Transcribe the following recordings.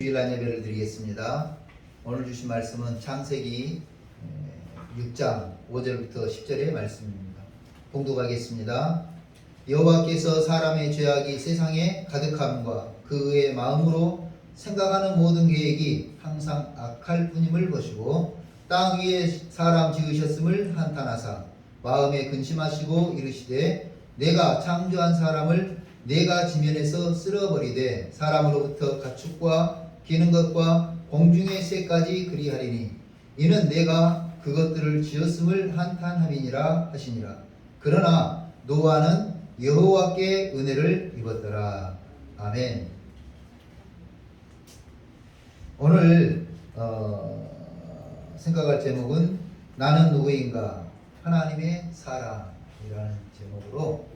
주일날 예배를 드리겠습니다. 오늘 주신 말씀은 창세기 6장 5절부터 10절의 말씀입니다. 봉독하겠습니다. 여호와께서 사람의 죄악이 세상에 가득함과 그의 마음으로 생각하는 모든 계획이 항상 악할 뿐임을 보시고 땅 위에 사람 지으셨음을 한탄하사 마음에 근심하시고 이르시되 내가 창조한 사람을 내가 지면에서 쓸어버리되 사람으로부터 가축과 기는 것과 공중의 새까지 그리하리니 이는 내가 그것들을 지었음을 한탄함이니라 하시니라. 그러나 노아는 여호와께 은혜를 입었더라. 아멘. 오늘 생각할 제목은 나는 누구인가? 하나님의 사람이라는 제목으로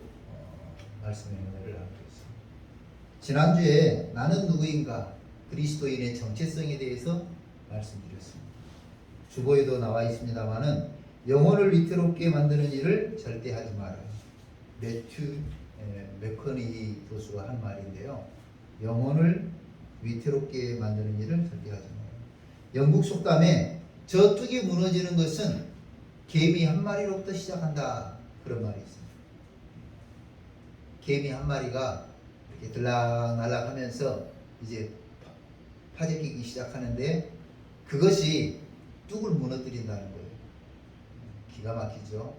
말씀의 은혜를 나누고 있습니다. 지난주에 나는 누구인가? 그리스도인의 정체성에 대해서 말씀드렸습니다. 주보에도 나와 있습니다만은 영혼을 위태롭게 만드는 일을 절대 하지 말아요. 매튜 맥커니 교수가 한 말인데요. 영혼을 위태롭게 만드는 일을 절대 하지 말아요. 영국 속담에 저뚝이 무너지는 것은 개미 한 마리로부터 시작한다. 그런 말이 있습니다. 개미 한 마리가 이렇게 들락날락 하면서 이제 파재 끼기 시작하는데 그것이 뚝을 무너뜨린다는 거예요. 기가 막히죠.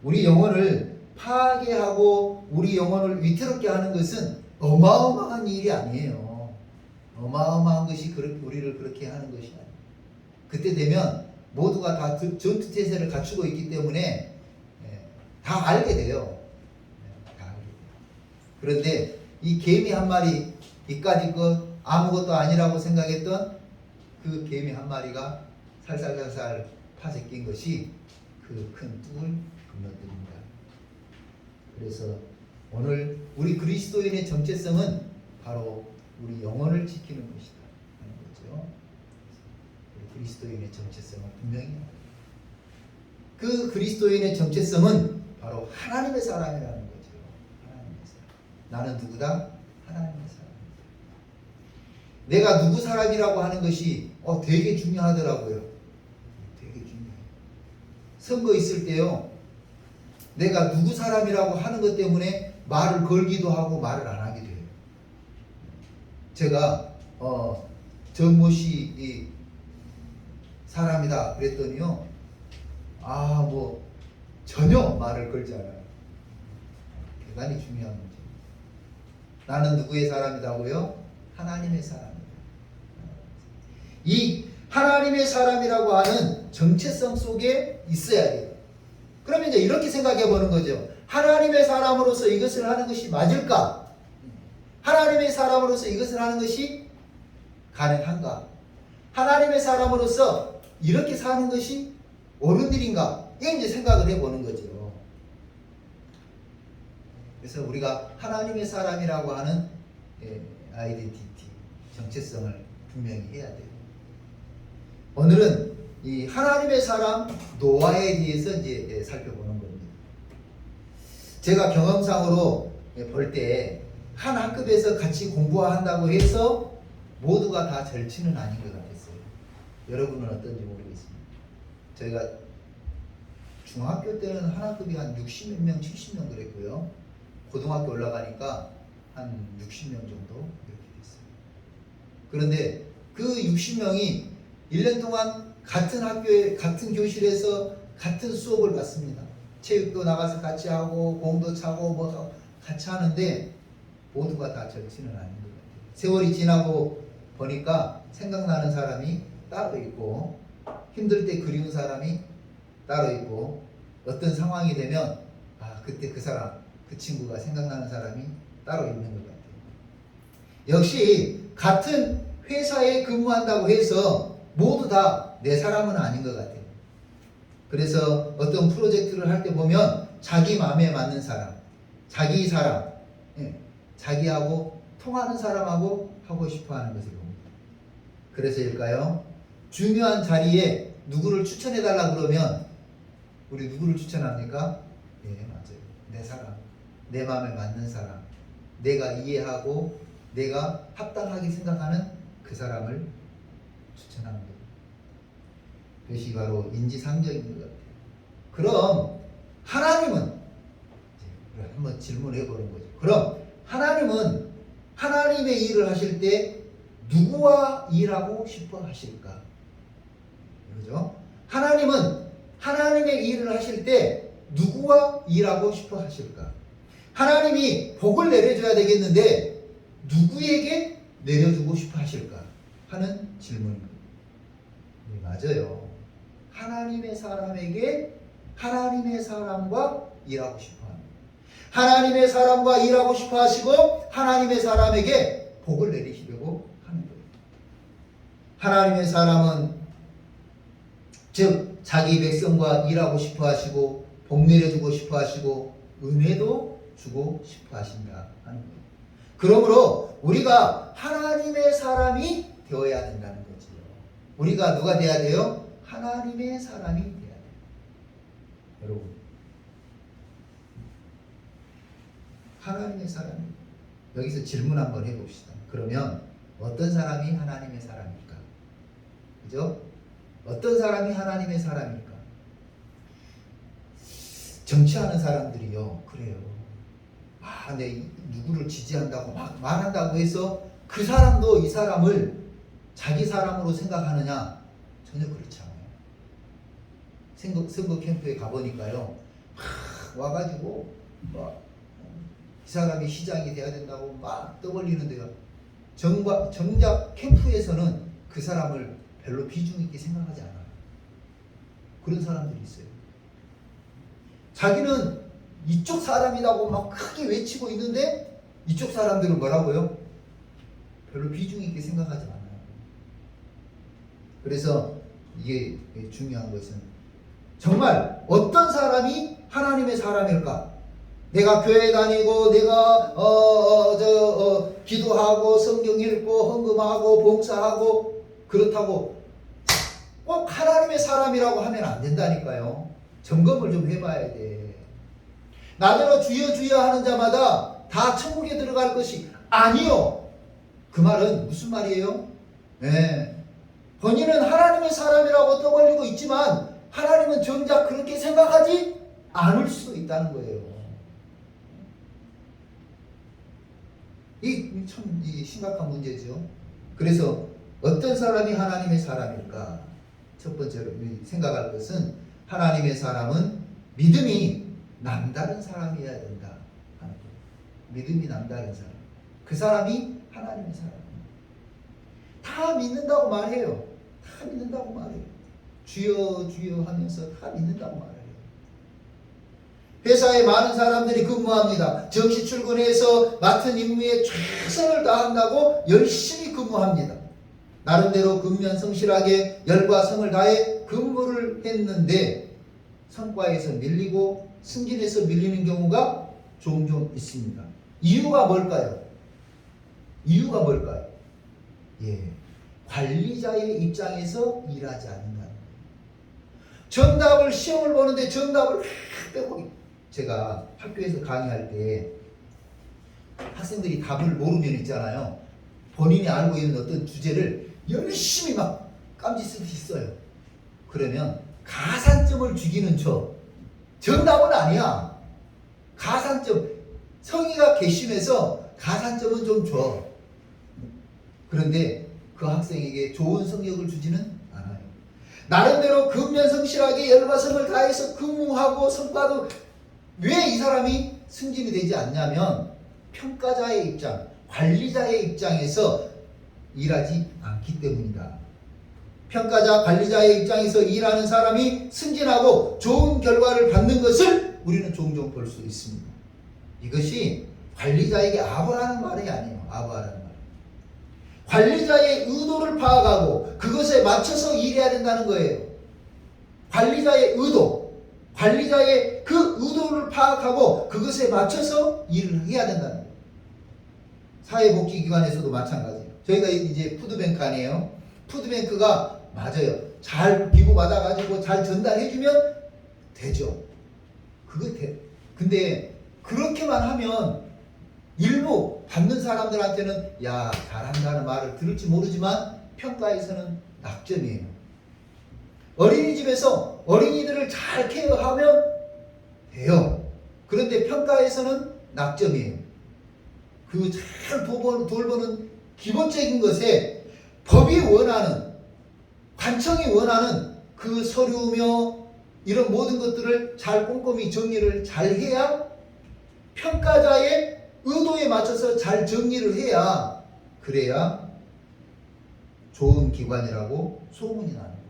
우리 영혼을 파괴하고 우리 영혼을 위태롭게 하는 것은 어마어마한 일이 아니에요. 어마어마한 것이 우리를 그렇게 하는 것이 아니에요. 그때 되면 모두가 다 전투태세를 갖추고 있기 때문에 다 알게 돼요. 다 알게 돼요. 그런데 이 개미 한 마리 이까짓 것 아무것도 아니라고 생각했던 그 개미 한 마리가 살살살살 파재 낀 것이 그 큰 뚝을 무너뜨립니다. 그래서 오늘 우리 그리스도인의 정체성은 바로 우리 영혼을 지키는 것이다 하는 거죠. 우리 그리스도인의 정체성은 분명히 그 그리스도인의 정체성은 바로 하나님의 사람이라는 거죠. 하나님의 사람. 나는 누구다? 하나님의 사람. 내가 누구 사람이라고 하는 것이 되게 중요하더라고요. 되게 중요해요. 선거 있을 때요. 내가 누구 사람이라고 하는 것 때문에 말을 걸기도 하고 말을 안 하기도 해요. 제가 정모 씨 사람이다 그랬더니요. 뭐 전혀 말을 걸지 않아요. 대단히 중요한 문제입니다. 나는 누구의 사람이라고요? 하나님의 사람입니다. 이 하나님의 사람이라고 하는 정체성 속에 있어야 돼요. 그러면 이제 이렇게 생각해 보는 거죠. 하나님의 사람으로서 이것을 하는 것이 맞을까? 하나님의 사람으로서 이것을 하는 것이 가능한가? 하나님의 사람으로서 이렇게 사는 것이 옳은 일인가? 이게 이제 생각을 해 보는 거죠. 그래서 우리가 하나님의 사람이라고 하는 아이덴티티, 정체성을 분명히 해야 돼요. 오늘은 이 하나님의 사람 노아에 대해서 이제 살펴보는 겁니다. 제가 경험상으로 볼 때 한 학급에서 같이 공부한다고 해서 모두가 다 절친은 아닌 것 같았어요. 여러분은 어떤지 모르겠습니다. 저희가 중학교 때는 한 학급이 한 60몇 명, 70명 그랬고요. 고등학교 올라가니까 한 60명 정도 이렇게 됐어요. 그런데 그 60명이 1년 동안 같은 학교에 같은 교실에서 같은 수업을 받습니다. 체육도 나가서 같이 하고 공도 차고 뭐 같이 하는데 모두가 다 절친은 아닌 것 같아요. 세월이 지나고 보니까 생각나는 사람이 따로 있고 힘들 때 그리운 사람이 따로 있고 어떤 상황이 되면 그때 그 사람, 그 친구가 생각나는 사람이 따로 있는 것 같아요. 역시 같은 회사에 근무한다고 해서 모두 다 내 사람은 아닌 것 같아요. 그래서 어떤 프로젝트를 할 때 보면 자기 마음에 맞는 사람, 자기 사람, 자기하고 통하는 사람하고 하고 싶어 하는 것을 봅니다. 그래서일까요? 중요한 자리에 누구를 추천해달라 그러면 우리 누구를 추천합니까? 맞아요. 내 사람, 내 마음에 맞는 사람, 내가 이해하고 내가 합당하게 생각하는 그 그 사람을 추천하는 겁니다. 그것이 바로 인지상정인 것 같아요. 그럼 하나님은 한번 질문해 보는 거죠. 그럼 하나님은 하나님의 일을 하실 때 누구와 일하고 싶어 하실까? 그죠? 하나님은 하나님의 일을 하실 때 누구와 일하고 싶어 하실까? 하나님이 복을 내려줘야 되겠는데 누구에게 내려주고 싶어 하실까? 하는 질문입니다. 네, 맞아요. 하나님의 사람에게 하나님의 사람과 일하고 싶어 합니다. 하나님의 사람과 일하고 싶어 하시고 하나님의 사람에게 복을 내리시려고 하는 거예요. 하나님의 사람은 즉 자기 백성과 일하고 싶어 하시고 복 내려주고 싶어 하시고 은혜도 주고 싶어 하신다 하는 거예요. 그러므로 우리가 하나님의 사람이 되어야 된다는 거죠. 우리가 누가 돼야 돼요? 하나님의 사람이 돼야 돼요. 여러분, 하나님의 사람이 여기서 질문 한번 해봅시다. 그러면 어떤 사람이 하나님의 사람일까? 그죠? 어떤 사람이 하나님의 사람일까? 정치하는 사람들이요, 그래요. 내 누구를 지지한다고 막 말한다고 해서 그 사람도 이 사람을 자기 사람으로 생각하느냐? 전혀 그렇지 않아요. 선거 캠프에 가보니까요, 와가지고 이 사람이 시장이 돼야 된다고 막 떠벌리는데요. 정작 캠프에서는 그 사람을 별로 비중 있게 생각하지 않아요. 그런 사람들이 있어요. 자기는 이쪽 사람이라고 막 크게 외치고 있는데 이쪽 사람들은 뭐라고요? 별로 비중 있게 생각하지 않아요. 그래서 이게 중요한 것은 정말 어떤 사람이 하나님의 사람일까? 내가 교회 다니고 내가 기도하고 성경 읽고 헌금하고 봉사하고 그렇다고 꼭 하나님의 사람이라고 하면 안 된다니까요. 점검을 좀 해봐야 돼. 나더러 주여 주여 하는 자마다 다 천국에 들어갈 것이 아니요. 그 말은 무슨 말이에요? 네. 본인은 하나님의 사람이라고 떠벌리고 있지만 하나님은 정작 그렇게 생각하지 않을 수도 있다는 거예요. 이 참 심각한 문제죠. 그래서 어떤 사람이 하나님의 사람일까? 첫 번째로 생각할 것은 하나님의 사람은 믿음이 남다른 사람이어야 된다 하는 거예요. 믿음이 남다른 사람. 그 사람이 하나님의 사람입니다. 다 믿는다고 말해요. 다 믿는다고 말해요. 주여 주여 하면서 다 믿는다고 말해요. 회사에 많은 사람들이 근무합니다. 정시 출근해서 맡은 임무에 최선을 다한다고 열심히 근무합니다. 나름대로 근면 성실하게 열과 성을 다해 근무를 했는데 성과에서 밀리고 승진에서 밀리는 경우가 종종 있습니다. 이유가 뭘까요? 이유가 뭘까요? 관리자의 입장에서 일하지 않는다. 정답을 시험을 보는데 정답을 빼고, 제가 학교에서 강의할 때 학생들이 답을 모르면 있잖아요. 본인이 알고 있는 어떤 주제를 열심히 막 깜짓스럽게 써요. 그러면 가산점을 주기는 줘. 정답은 아니야. 가산점, 성의가 괘씸해서 가산점은 좀 줘. 그런데 그 학생에게 좋은 성적을 주지는 않아요. 나름대로 근면성실하게 열과 성을 다해서 근무하고 성과도 왜 이 사람이 승진이 되지 않냐면 평가자의 입장, 관리자의 입장에서 일하지 않기 때문이다. 평가자, 관리자의 입장에서 일하는 사람이 승진하고 좋은 결과를 받는 것을 우리는 종종 볼 수 있습니다. 이것이 관리자에게 아부라는 말이 아니에요. 아부하라는 말. 관리자의 의도를 파악하고 그것에 맞춰서 일해야 된다는 거예요. 관리자의 의도, 관리자의 그 의도를 파악하고 그것에 맞춰서 일을 해야 된다는 거예요. 사회복지기관에서도 마찬가지예요. 저희가 이제 푸드뱅크 아니에요. 푸드뱅크가 맞아요. 잘 기부 받아가지고 잘 전달해주면 되죠. 그거 돼. 근데 그렇게만 하면 일부 받는 사람들한테는 야, 잘한다는 말을 들을지 모르지만 평가에서는 낙점이에요. 어린이집에서 어린이들을 잘 케어하면 돼요. 그런데 평가에서는 낙점이에요. 그 잘 돌보는 기본적인 것에 법이 원하는, 관청이 원하는 그 서류며 이런 모든 것들을 잘 꼼꼼히 정리를 잘 해야, 평가자의 의도에 맞춰서 잘 정리를 해야, 그래야 좋은 기관이라고 소문이 나는 거예요.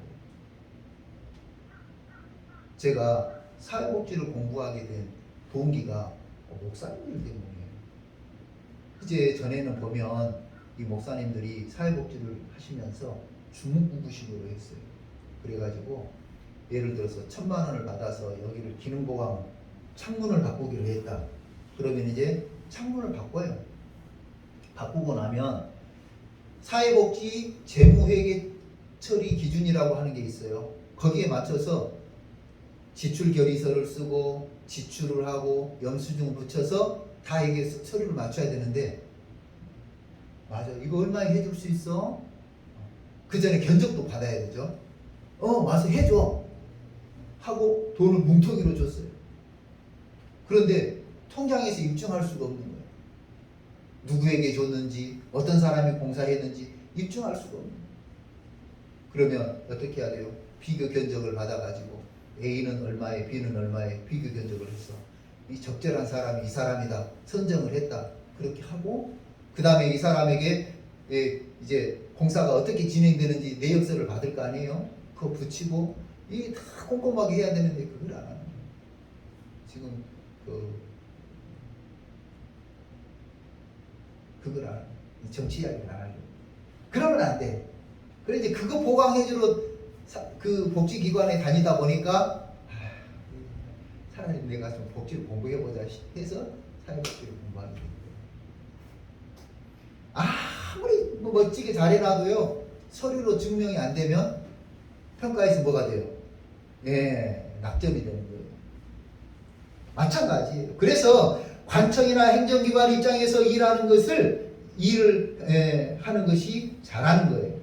제가 사회복지를 공부하게 된 동기가 목사님들 때문이에요. 이제 전에는 보면 이 목사님들이 사회복지를 하시면서 주무부부식으로 했어요. 그래가지고 예를 들어서 1,000만 원을 받아서 여기를 기능보강 창문을 바꾸기로 했다. 그러면 이제 창문을 바꿔요. 바꾸고 나면 사회복지 재무회계 처리 기준이라고 하는 게 있어요. 거기에 맞춰서 지출 결의서를 쓰고 지출을 하고 영수증을 붙여서 다 이게 서류를 맞춰야 되는데, 맞아, 이거 얼마에 해줄 수 있어? 그 전에 견적도 받아야 되죠. 와서 해줘 하고 돈을 뭉텅이로 줬어요. 그런데 통장에서 입증할 수가 없는 거예요. 누구에게 줬는지, 어떤 사람이 공사했는지 입증할 수가 없는 거예요. 그러면 어떻게 해야 돼요? 비교 견적을 받아가지고 A는 얼마에 B는 얼마에 비교 견적을 해서 이 적절한 사람이 이 사람이다 선정을 했다, 그렇게 하고, 그 다음에 이 사람에게 이제 공사가 어떻게 진행되는지 내역서를 받을 거 아니에요. 그거 붙이고 이게 다 꼼꼼하게 해야 되는데 그걸 안 하는 거예요. 지금 그걸 안, 정치 이야기를 안 하려고. 그러면 안 돼. 그래 이제 그거 보강해주러 그 복지기관에 다니다 보니까 차라리 내가 좀 복지를 공부해보자 해서 사회복지를 공부하게 된 거예요. 아무리 멋지게 잘해놔도요, 서류로 증명이 안 되면 평가에서 뭐가 돼요? 예, 낙점이 되는 거예요. 마찬가지예요. 그래서 관청이나 행정기관 입장에서 일을 하는 것이 잘하는 거예요.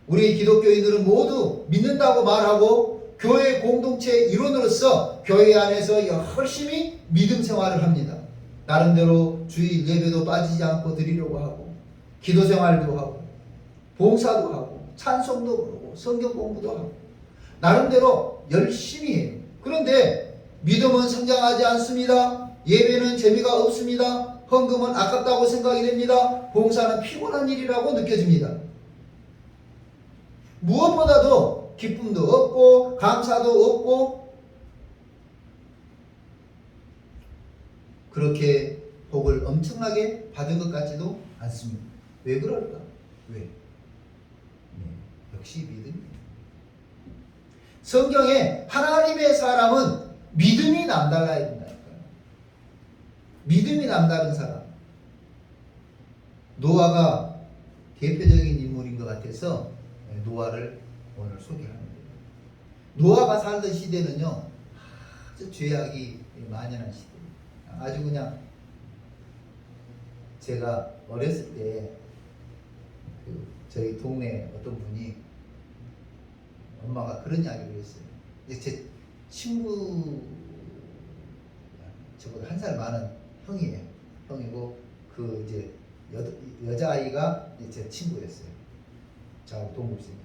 우리 기독교인들은 모두 믿는다고 말하고 교회 공동체 일원으로서 교회 안에서 열심히 믿음 생활을 합니다. 나름대로 주일 예배도 빠지지 않고 드리려고 하고, 기도 생활도 하고, 봉사도 하고, 찬송도 부르고, 성경 공부도 하고, 나름대로 열심히 해요. 그런데 믿음은 성장하지 않습니다. 예배는 재미가 없습니다. 헌금은 아깝다고 생각이 됩니다. 봉사는 피곤한 일이라고 느껴집니다. 무엇보다도 기쁨도 없고 감사도 없고, 그렇게 복을 엄청나게 받은 것 같지도 않습니다. 왜 그럴까? 왜? 역시 믿음이에요. 성경에 하나님의 사람은 믿음이 남달라야 된다니까요. 믿음이 남다른 사람. 노아가 대표적인 인물인 것 같아서 노아를 오늘 소개하는 거예요. 노아가 살던 시대는요, 아주 죄악이 만연한 시대예요. 아주 그냥, 제가 어렸을 때 저희 동네 어떤 분이 엄마가 그런 이야기를 했어요. 제 친구, 저보다 한 살 많은 형이에요. 형이고 그 이제 여자아이가 제 친구였어요. 저하고 동급생이었어요.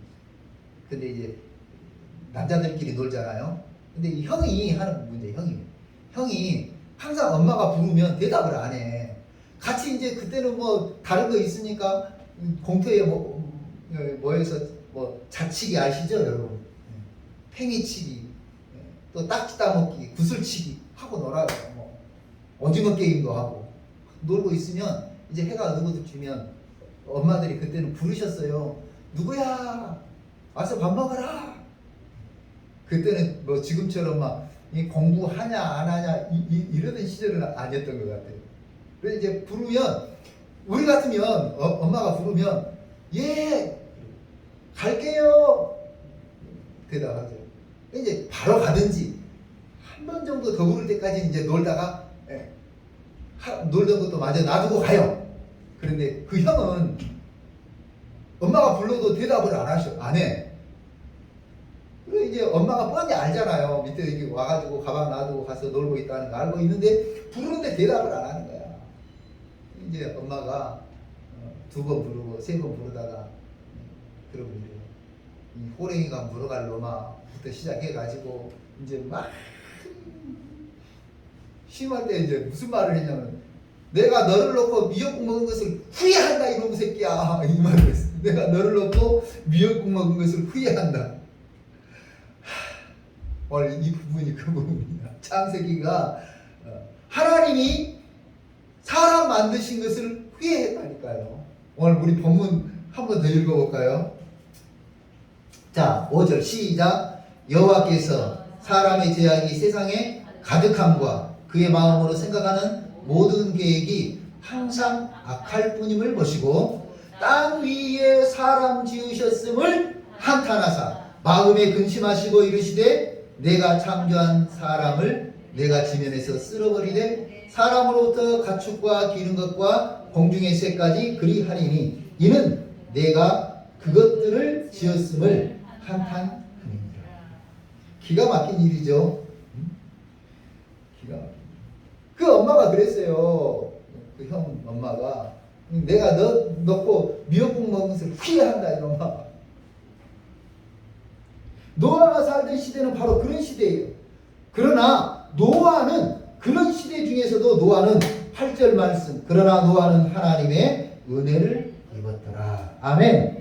근데 이제 남자들끼리 놀잖아요. 근데 이 형이 하는 문제, 형이 항상 엄마가 부르면 대답을 안 해. 같이 이제 그때는 뭐 다른 거 있으니까 공터에 모여서 뭐 자치기 아시죠, 여러분? 팽이치기, 또 딱지 따먹기, 구슬치기 하고 놀아요. 뭐 오징어 게임도 하고 놀고 있으면 이제 해가 어둑어둑지면 엄마들이 그때는 부르셨어요. 누구야? 와서 밥 먹어라. 그때는 뭐 지금처럼 막 공부하냐 안 하냐 이러던 시절은 아니었던 것 같아요. 그래서 이제 부르면, 우리 같으면 엄마가 부르면 예 갈게요 대답하죠. 이제 바로 가든지 한 번 정도 더 부를 때까지 이제 놀다가 놀던 것도 마저 놔두고 가요. 그런데 그 형은 엄마가 불러도 대답을 안 해. 그래 이제 엄마가 뻔히 알잖아요. 밑에 이렇게 와가지고 가방 놔두고 가서 놀고 있다는 거 알고 있는데 부르는데 대답을 안 하는 거야. 이제 엄마가 2번 부르고 3번 부르다가 그러고 이래요. 이 호랭이가 물어갈 놈아부터 시작해가지고 이제 막 심할 때 이제 무슨 말을 했냐면 내가 너를 놓고 미역국 먹은 것을 후회한다 이놈 새끼야 이 말을 했어. 내가 너를 놓고 미역국 먹은 것을 후회한다. 오늘 이 부분이 그 부분이야. 창세기가 하나님이 사람 만드신 것을 후회했다니까요. 오늘 우리 본문 한 번 더 읽어볼까요? 자 5절 시작. 여호와께서 사람의 죄악이 세상에 가득함과 그의 마음으로 생각하는 모든 계획이 항상 악할 뿐임을 보시고 땅 위에 사람 지으셨음을 한탄하사 마음에 근심하시고 이르시되 내가 창조한 사람을 내가 지면에서 쓸어버리되 사람으로부터 가축과 기른 것과 공중의 새까지 그리하리니 이는 내가 그것들을 지었음을 한탄하니라. 기가 막힌 일이죠. 기가 막힌 일. 그 엄마가 그랬어요. 그 형 엄마가 내가 너 넣고 미역국 먹은 것을 후회한다 이놈아. 노아가 살던 시대는 바로 그런 시대예요. 그러나 노아는 그런 시대 중에서도 노아는 8절 말씀 그러나 노아는 하나님의 은혜를 입었더라. 아멘.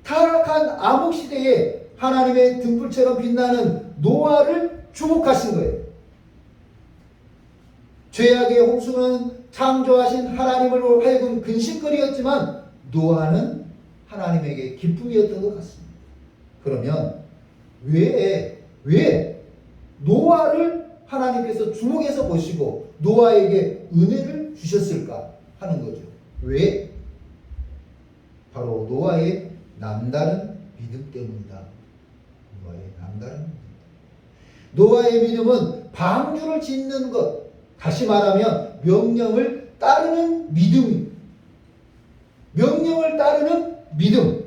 타락한 암흑 시대에 하나님의 등불처럼 빛나는 노아를 주목하신 거예요. 죄악의 홍수는 창조하신 하나님을 하여금 근심거리였지만 노아는 하나님에게 기쁨이었던 것 같습니다. 그러면 왜 노아를 하나님께서 주목해서 보시고 노아에게 은혜를 주셨을까 하는 거죠. 왜? 바로 노아의 남다른 믿음 때문이다. 노아의 남다른 믿음. 노아의 믿음은 방주를 짓는 것, 다시 말하면 명령을 따르는 믿음. 명령을 따르는 믿음.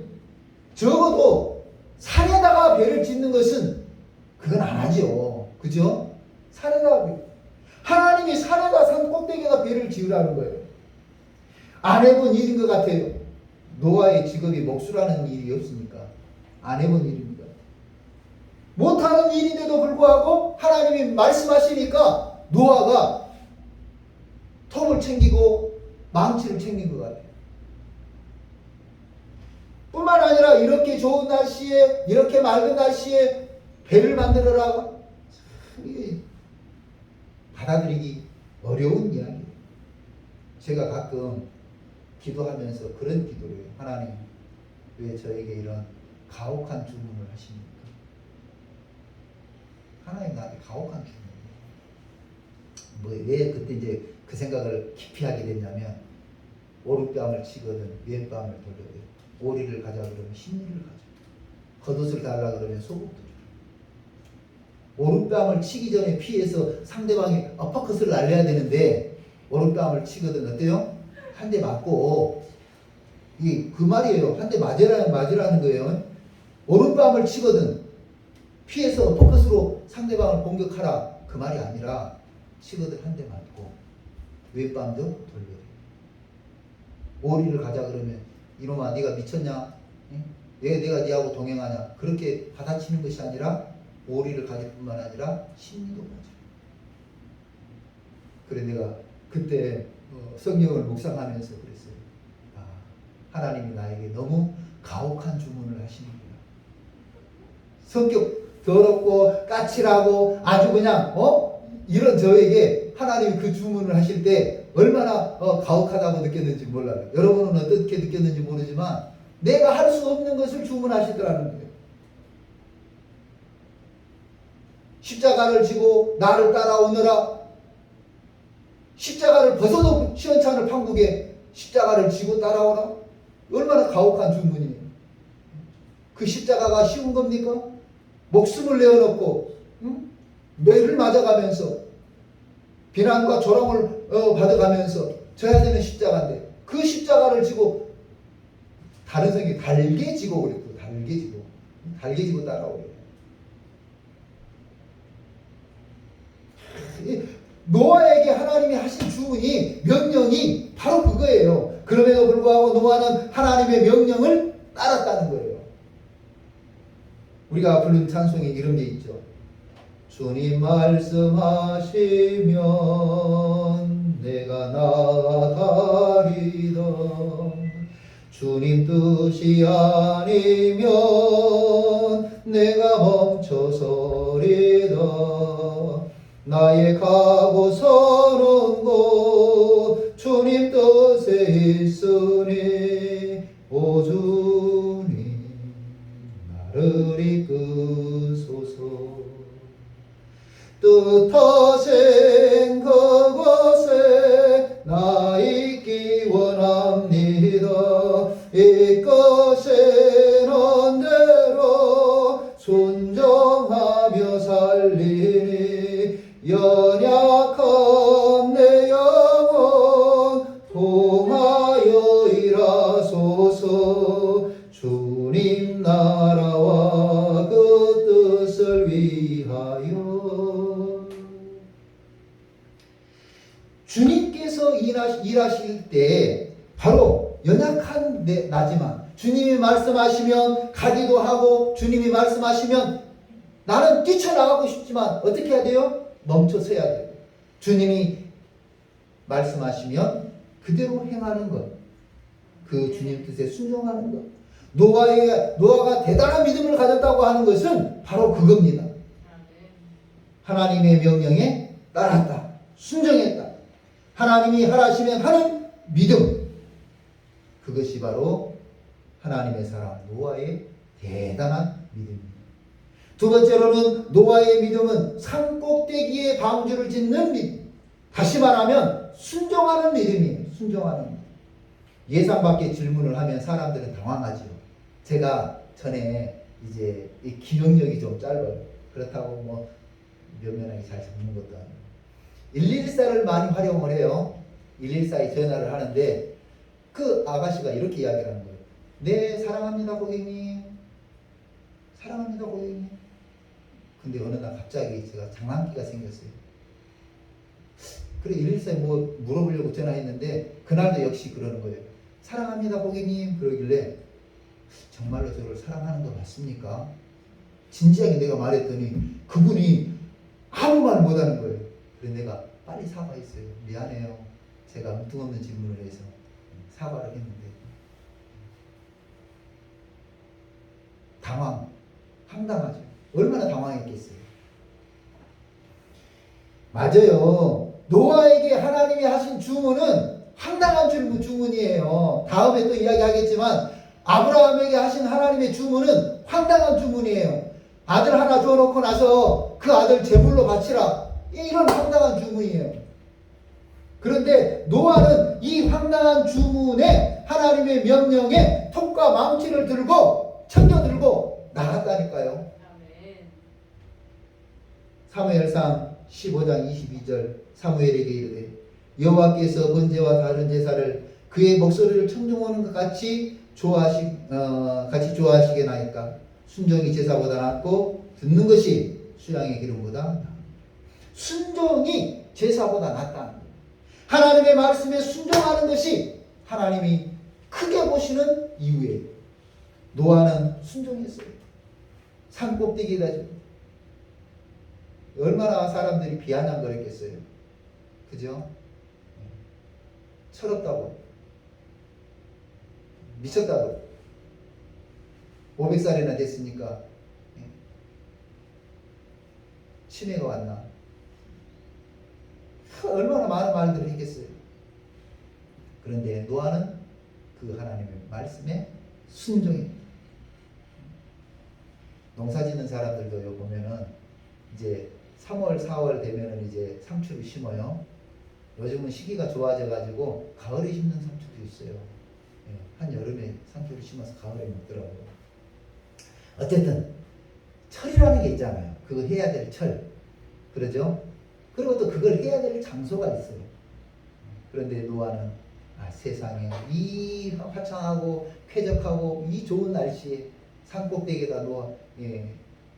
적어도 산에다가 배를 짓는 것은 그건 안 하죠. 그죠? 산에다가 하나님이 산에다 산 꼭대기에다 배를 지으라는 거예요. 안 해본 일인 것 같아요. 노아의 직업이 목수라는 일이 없으니까 안 해본 일입니다. 못하는 일인데도 불구하고 하나님이 말씀하시니까 노아가 톱을 챙기고 망치를 챙긴 것 같아요. 뿐만 아니라 이렇게 좋은 날씨에 이렇게 맑은 날씨에 배를 만들어라. 이게 받아들이기 어려운 이야기예요. 제가 가끔 기도하면서 그런 기도를 해요. 하나님 왜 저에게 이런 가혹한 주문을 하십니까? 하나님 나한테 가혹한 주문이에요. 왜 그때 이제 그 생각을 깊이 하게 됐냐면 오룻뺨을 치거든 왼뺨을 돌려요. 오리를 가자 그러면 신리를 가져. 겉옷을 달라 그러면 속옷도 줘. 오른뺨을 치기 전에 피해서 상대방이 어퍼컷을 날려야 되는데 오른뺨을 치거든 어때요? 한 대 맞고 이게 그 말이에요. 한 대 맞으라는 거예요. 오른뺨을 치거든 피해서 어퍼컷으로 상대방을 공격하라 그 말이 아니라 치거든 한 대 맞고 왼뺨도 돌려요. 오리를 가자 그러면 이놈아 네가 미쳤냐? 왜 내가 네하고 동행하냐? 그렇게 받아치는 것이 아니라 오리를 가질 뿐만 아니라 심리도 가져. 그래 내가 그때 성경을 묵상하면서 그랬어요. 하나님이 나에게 너무 가혹한 주문을 하시는구나. 성격 더럽고 까칠하고 아주 그냥 이런 저에게 하나님이 그 주문을 하실 때 얼마나 가혹하다고 느꼈는지 몰라요. 여러분은 어떻게 느꼈는지 모르지만 내가 할 수 없는 것을 주문하시더라는 거예요. 십자가를 지고 나를 따라오너라. 십자가를 벗어도 시원찮을 판국에 십자가를 지고 따라오라. 얼마나 가혹한 주문이에요. 그 십자가가 쉬운 겁니까? 목숨을 내어놓고 매를 맞아가면서 비난과 조롱을 받아가면서 져야 되는 십자가인데 그 십자가를 지고 다른 성경이 달개지고 그랬고 달개지고 따라오래요. 노아에게 하나님이 하신 주문이 명령이 바로 그거예요. 그럼에도 불구하고 노아는 하나님의 명령을 따랐다는 거예요. 우리가 부른 찬송에 이런 게 있죠. 주님 말씀하시면 내가 나아가리다. 주님 뜻이 아니면 내가 멈춰서리다. 나의 가고 서는 곳 주님 뜻에 있으니 오 주님 나를 이끄소서. 뜻하신 그곳에 나 있기 원합니다. 이끄시는 대로 순종하며 살리니 연약한 내 영혼 통하여 일하소서. 주님 나라와 그 뜻을 위하여. 주님께서 일하실 때 바로 연약한 나지만 주님이 말씀하시면 가기도 하고 주님이 말씀하시면 나는 뛰쳐나가고 싶지만 어떻게 해야 돼요? 멈춰 서야 돼요. 주님이 말씀하시면 그대로 행하는 것. 그 주님 뜻에 순종하는 것. 노아가 대단한 믿음을 가졌다고 하는 것은 바로 그겁니다. 하나님의 명령에 따랐다. 순종했다. 하나님이 하라시면 하는 믿음. 그것이 바로 하나님의 사람 노아의 대단한 믿음입니다. 두 번째로는 노아의 믿음은 산 꼭대기에 방주를 짓는 믿음. 다시 말하면 순종하는 믿음이에요. 순종하는 믿음. 예상 밖의 질문을 하면 사람들은 당황하죠. 제가 전에 이제 이 기억력이 좀 짧아요. 그렇다고 뭐 면면하게 잘 적는 것도 아니고 114를 많이 활용을 해요. 114에 전화를 하는데 그 아가씨가 이렇게 이야기를 하는 거예요. 네, 사랑합니다 고객님. 사랑합니다 고객님. 근데 어느 날 갑자기 제가 장난기가 생겼어요. 그래 114에 뭐 물어보려고 전화했는데 그날도 역시 그러는 거예요. 사랑합니다 고객님. 그러길래 정말로 저를 사랑하는 거 맞습니까? 진지하게 내가 말했더니 그분이 아무 말 못하는 거예요. 그래서 내가 빨리 사과했어요. 미안해요. 제가 뭉뚱없는 질문을 해서 사과를 했는데 황당하죠. 얼마나 당황했겠어요. 맞아요. 노아에게 하나님이 하신 주문은 황당한 주문이에요. 다음에 또 이야기하겠지만 아브라함에게 하신 하나님의 주문은 황당한 주문이에요. 아들 하나 주어놓고 나서 그 아들 제물로 바치라. 이런 황당한 주문이에요. 그런데 노아는 이 황당한 주문에 하나님의 명령에 톱과 망치를 들고 챙겨들고 나갔다니까요. 사무엘상 15장 22절 사무엘에게 이르되 여호와께서 번제와 다른 제사를 그의 목소리를 청종하는 것 같이 좋아하시게나이까 순종이 제사보다 낫고 듣는 것이 수양의 기름보다 낫다. 순종이 제사보다 낫다는 거예요. 하나님의 말씀에 순종하는 것이 하나님이 크게 보시는 이유예요. 노아는 순종했어요. 산 꼭대기에다 얼마나 사람들이 비아냥거렸겠어요. 그죠? 철없다고 미쳤다고 500살이나 됐으니까 치매가 왔나? 얼마나 많은 말들을 했겠어요. 그런데 노아는 그 하나님의 말씀에 순종해. 농사 짓는 사람들도 보면은 이제 3월, 4월 되면은 이제 상추를 심어요. 요즘은 시기가 좋아져 가지고 가을에 심는 상추도 있어요. 한 여름에 상추를 심어서 가을에 먹더라고요. 어쨌든 철이라는 게 있잖아요. 그거 해야 될 철. 그러죠? 그리고 또 그걸 해야 될 장소가 있어요. 그런데 노아는 세상에 이 화창하고 쾌적하고 이 좋은 날씨에 산꼭대기에다 노아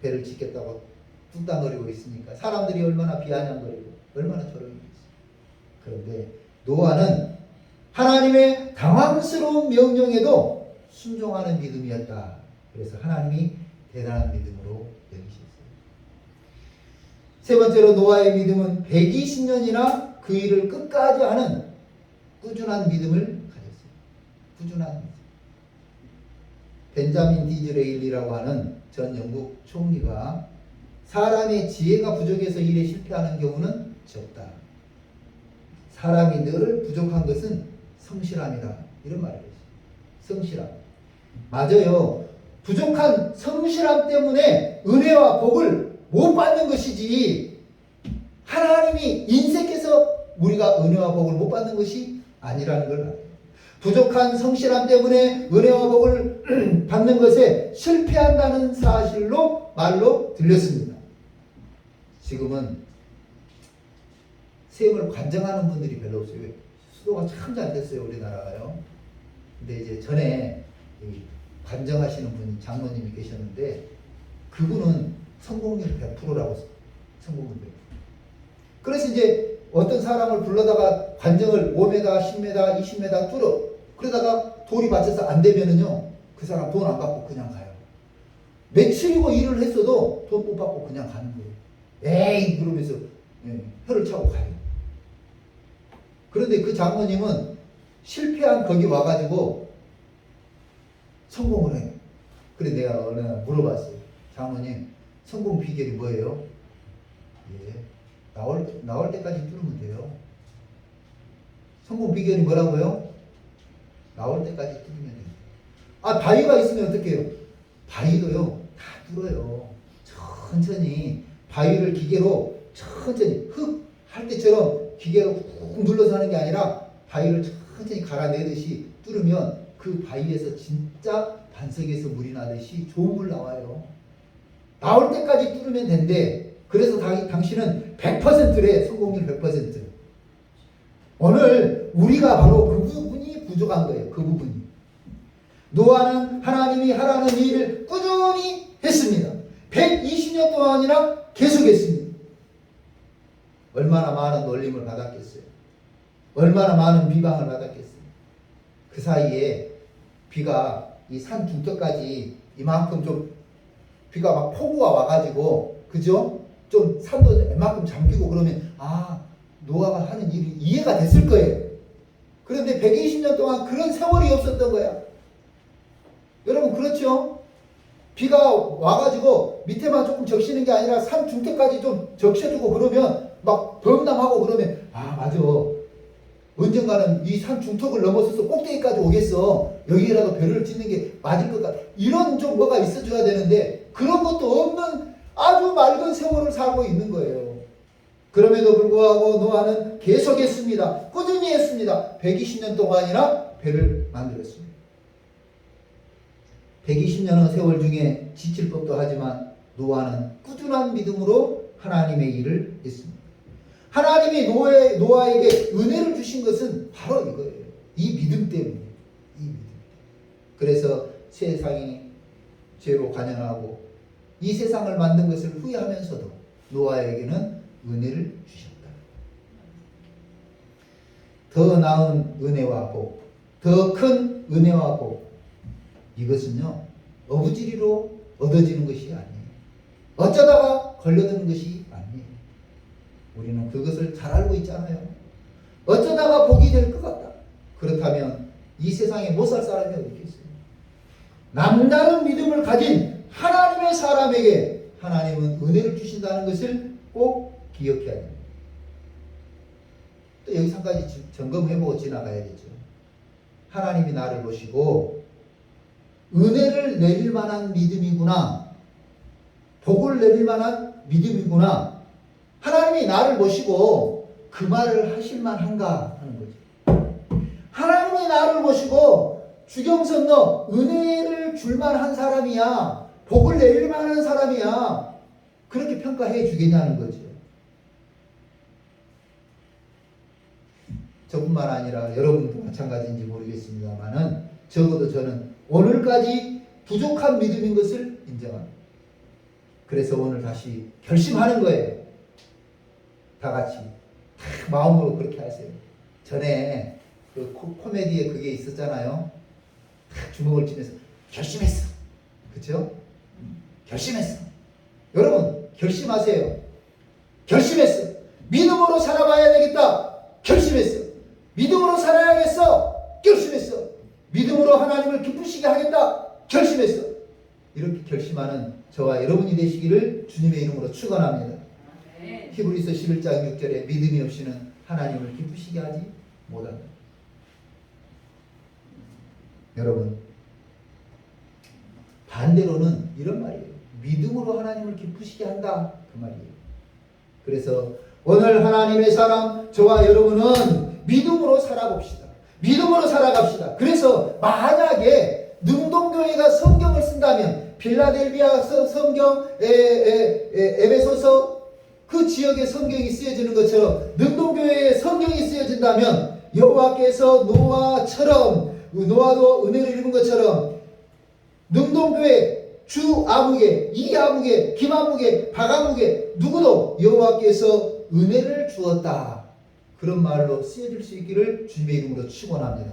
배를 짓겠다고 뚝딱거리고 있으니까 사람들이 얼마나 비아냥거리고 얼마나 조롱이겠어요. 그런데 노아는 하나님의 당황스러운 명령에도 순종하는 믿음이었다. 그래서 하나님이 대단한 믿음으로 여기셨어요. 세 번째로 노아의 믿음은 120년이나 그 일을 끝까지 하는 꾸준한 믿음을 가졌어요. 꾸준한 믿음. 벤자민 디즈레일리라고 하는 전 영국 총리가 사람의 지혜가 부족해서 일에 실패하는 경우는 적다. 사람이 늘 부족한 것은 성실함이다. 이런 말을 했어요. 성실함. 맞아요. 부족한 성실함 때문에 은혜와 복을 못 받는 것이지 하나님이 인색해서 우리가 은혜와 복을 못 받는 것이 아니라는 걸 알아요. 부족한 성실함 때문에 은혜와 복을 받는 것에 실패한다는 사실로 말로 들렸습니다. 지금은 세금을 관정하는 분들이 별로 없어요. 수도가 참 잘 됐어요, 우리나라가요. 근데 이제 전에 관정하시는 분이 장로님이 계셨는데 그분은 성공률 100%라고 성공률 100%. 그래서 이제 어떤 사람을 불러다가 관정을 5m, 10m, 20m 뚫어. 그러다가 돌이 받쳐서 안 되면은요, 그 사람 돈 안 받고 그냥 가요. 며칠이고 일을 했어도 돈 못 받고 그냥 가는 거예요. 에이! 그러면서 혀를 차고 가요. 그런데 그 장모님은 실패한 거기 와가지고 성공을 해요. 그래 내가 어느 날 물어봤어요. 장모님, 성공 비결이 뭐예요? 예, 나올 때까지 뚫으면 돼요. 성공 비결이 뭐라고요? 나올 때까지 뚫으면 돼요. 바위가 있으면 어떻게 해요? 바위도요, 다 뚫어요. 천천히 바위를 기계로 천천히 흙 할 때처럼 기계로 꾹 눌러서 하는 게 아니라 바위를 천천히 갈아내듯이 뚫으면 그 바위에서 진짜 반석에서 물이 나듯이 좋은 물 나와요. 나올 때까지 뚫으면 된대. 그래서 당신은 100%래. 성공률 100%. 오늘 우리가 바로 그 부분이 부족한 거예요. 그 부분이. 노아는 하나님이 하라는 일을 꾸준히 했습니다. 120년 동안이나 계속했습니다. 얼마나 많은 놀림을 받았겠어요. 얼마나 많은 비방을 받았겠어요. 그 사이에 비가 이 산 중턱까지 이만큼 좀 비가 막 폭우가 와가지고 그죠? 좀 산도 이만큼 잠기고 그러면 노아가 하는 일이 이해가 됐을 거예요. 그런데 120년 동안 그런 세월이 없었던 거야. 여러분 그렇죠? 비가 와가지고 밑에만 조금 적시는 게 아니라 산 중턱까지 좀 적셔주고 그러면 막 범람하고 그러면 맞아. 언젠가는 이 산 중턱을 넘어서서 꼭대기까지 오겠어. 여기라도 배를 짓는 게 맞을 것 같아. 이런 좀 뭐가 있어줘야 되는데 그런 것도 없는 아주 맑은 세월을 살고 있는 거예요. 그럼에도 불구하고 노아는 계속했습니다. 꾸준히 했습니다. 120년 동안이나 배를 만들었습니다. 120년의 세월 중에 지칠 법도 하지만 노아는 꾸준한 믿음으로 하나님의 일을 했습니다. 하나님이 노아에게 은혜를 주신 것은 바로 이거예요. 이 믿음 때문에. 이 믿음. 그래서 세상이 죄로 가난하고 이 세상을 만든 것을 후회하면서도 노아에게는 은혜를 주셨다. 더 나은 은혜와 복, 더 큰 은혜와 복, 이것은요 어부지리로 얻어지는 것이 아니에요. 어쩌다가 걸려드는 것이 아니에요. 우리는 그것을 잘 알고 있잖아요. 어쩌다가 복이 될 것 같다. 그렇다면 이 세상에 못 살 사람이 어디 있겠어요? 남다른 믿음을 가진 하나님의 사람에게 하나님은 은혜를 주신다는 것을 꼭 기억해야 됩니다. 또 여기서 한 가지 점검해보고 지나가야겠죠. 하나님이 나를 보시고 은혜를 내릴 만한 믿음이구나, 복을 내릴 만한 믿음이구나, 하나님이 나를 보시고 그 말을 하실 만한가 하는 거죠. 하나님이 나를 보시고 주경선 너 은혜를 줄 만한 사람이야, 복을 내릴 만한 사람이야, 그렇게 평가해 주겠냐는 거죠. 저뿐만 아니라 여러분도 마찬가지인지 모르겠습니다만은 적어도 저는 오늘까지 부족한 믿음인 것을 인정합니다. 그래서 오늘 다시 결심하는 거예요. 다 같이 다 마음으로 그렇게 하세요. 전에 그 코미디에 그게 있었잖아요. 다 주먹을 쥐면서 결심했어. 그렇죠? 결심했어. 여러분 결심하세요. 결심했어. 믿음으로 살아봐야 되겠다. 결심했어. 믿음으로 살아야겠어. 결심했어. 믿음으로 하나님을 기쁘시게 하겠다. 결심했어. 이렇게 결심하는 저와 여러분이 되시기를 주님의 이름으로 축원합니다. 히브리서 11장 6절에 믿음이 없이는 하나님을 기쁘시게 하지 못한다. 여러분 반대로는 이런 말이에요. 믿음으로 하나님을 기쁘시게 한다. 그 말이에요. 그래서 오늘 하나님의 사람 저와 여러분은 믿음으로 살아봅시다. 믿음으로 살아갑시다. 그래서 만약에 능동교회가 성경을 쓴다면 필라델비아 성경, 에베소서 그 지역에 성경이 쓰여지는 것처럼 능동교회에 성경이 쓰여진다면 여호와께서 노아도 은혜를 입은 것처럼 능동교회 주 아무개, 이 아무개, 김 아무개, 박 아무개 누구도 여호와께서 은혜를 주었다. 그런 말로 쓰여질 수 있기를 주님의 이름으로 축원합니다.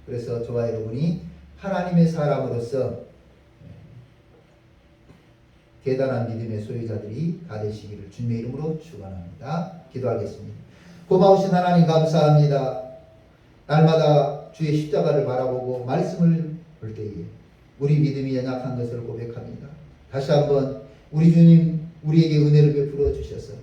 그래서 저와 여러분이 하나님의 사람으로서 대단한 믿음의 소유자들이 다 되시기를 주님의 이름으로 축원합니다. 기도하겠습니다. 고마우신 하나님 감사합니다. 날마다 주의 십자가를 바라보고 말씀을 볼 때에 우리 믿음이 연약한 것을 고백합니다. 다시 한번 우리 주님 우리에게 은혜를 베풀어 주셔서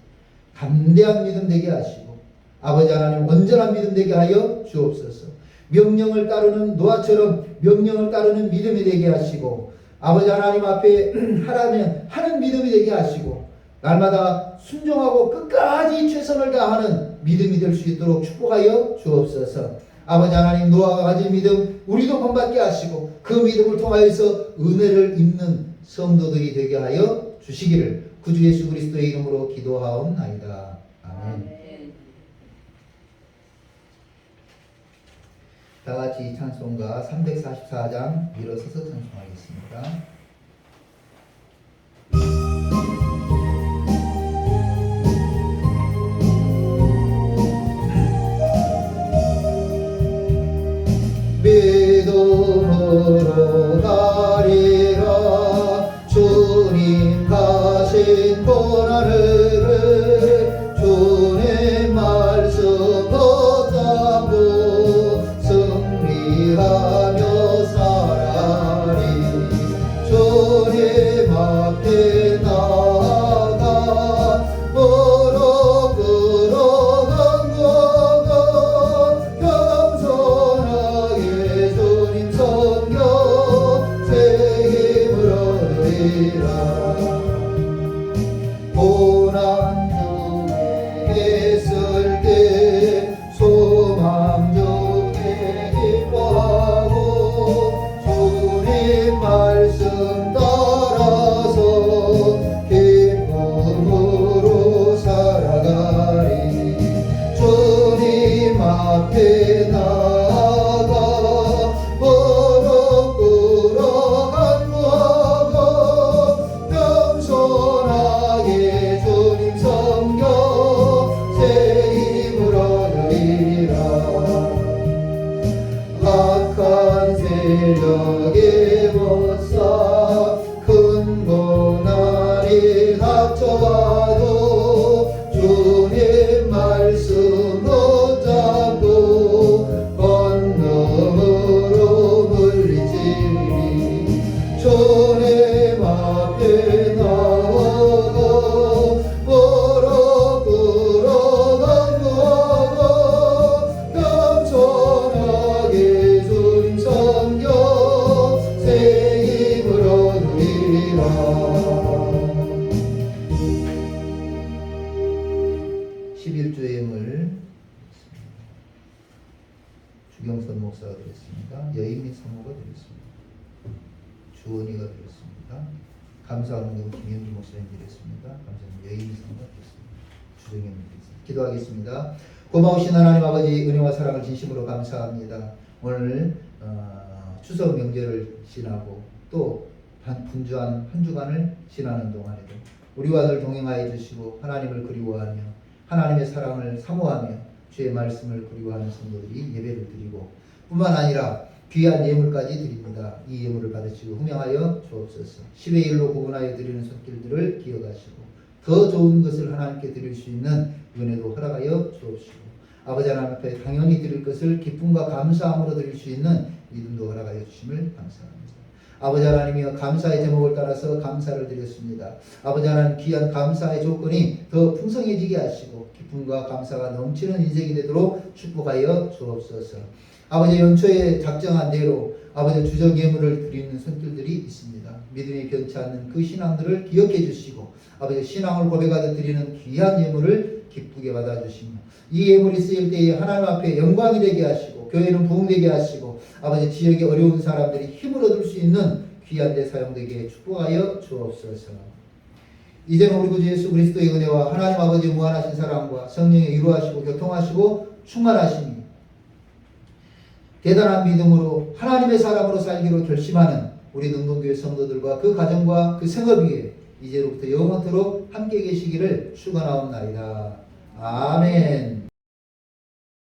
담대한 믿음 되게 하시고 아버지 하나님 온전한 믿음 되게 하여 주옵소서. 명령을 따르는 노아처럼 명령을 따르는 믿음이 되게 하시고 아버지 하나님 앞에 하라면 하는 믿음이 되게 하시고 날마다 순종하고 끝까지 최선을 다하는 믿음이 될 수 있도록 축복하여 주옵소서. 아버지 하나님 노아가 가진 믿음 우리도 본받게 하시고 그 믿음을 통하여서 은혜를 입는 성도들이 되게 하여 주시기를 구주 예수 그리스도의 이름으로 기도하옵나이다. 아멘. 다 같이 찬송가 344장 일어서서 찬송하겠습니다. 믿음으로 가리라 주님 가신 고난을 주님 말씀 붙잡고 승리하며 살아리 주님 앞에 나아가 무릎 꿇어 간구하고 겸손하게 주님 섬겨 새 힘을 얻으리라. 고난 중에 애쓸 때 소망 중에 기뻐하고 주님 말씀 따라서 기쁨으로 살아가리. 주님 앞에 나아가 무릎 꿇어 간구하고 겸손하게 주님 섬겨 새 힘을 얻으리라. 악한 세력에 못사 큰 고난이 닥쳐와도 주님 말씀 붙잡고 건너으로 물리치리. 주님 앞에 나아가 무릎 꿇어 간구하고 겸손하게 주님 섬겨 새 힘을 얻으리라. 주경선 목사가 드렸습니다. 여인미 사모가 드렸습니다. 주원이가 드렸습니다. 감사원금 김현주 목사님 드렸습니다. 감사합니다. 여인미 사모가 드렸습니다. 주정현 기도하겠습니다. 고마우신 하나님 아버지 은혜와 사랑을 진심으로 감사합니다. 오늘 추석 명절을 지나고 또 분주한 한 주간을 지나는 동안에도 우리와 늘 동행하여 주시고 하나님을 그리워하며 하나님의 사랑을 사모하며 주의 말씀을 그리워하는 성도들이 예배를 드리고 뿐만 아니라 귀한 예물까지 드립니다. 이 예물을 받으시고 흥명하여 주옵소서. 10의 1로 구분하여 드리는 손길들을 기억하시고 더 좋은 것을 하나님께 드릴 수 있는 은혜도 허락하여 주옵시고 아버지 하나님 앞에 당연히 드릴 것을 기쁨과 감사함으로 드릴 수 있는 믿음도 허락하여 주심을 감사합니다. 아버지 하나님이여 감사의 제목을 따라서 감사를 드렸습니다. 아버지 하나님 귀한 감사의 조건이 더 풍성해지게 하시고 기쁨과 감사가 넘치는 인생이 되도록 축복하여 주옵소서. 아버지 연초에 작정한 대로 아버지 주적 예물을 드리는 손길들이 있습니다. 믿음이 변치 않는 그 신앙들을 기억해 주시고 아버지 신앙을 고백하듯 드리는 귀한 예물을 기쁘게 받아주시며 이 예물이 쓰일 때에 하나님 앞에 영광이 되게 하시고 교회는 부흥되게 하시고 아버지 지역의 어려운 사람들이 힘을 얻을 수 있는 귀한 데 사용되게 축복하여 주옵소서. 이제는 우리 구주 예수 그리스도의 은혜와 하나님 아버지의 무한하신 사랑과 성령의 위로하시고 교통하시고 충만하심이 대단한 믿음으로 하나님의 사람으로 살기로 결심하는 우리 능동교회 성도들과 그 가정과 그 생업 위에 이제로부터 영원토록 함께 계시기를 축원하옵나이다. 아멘.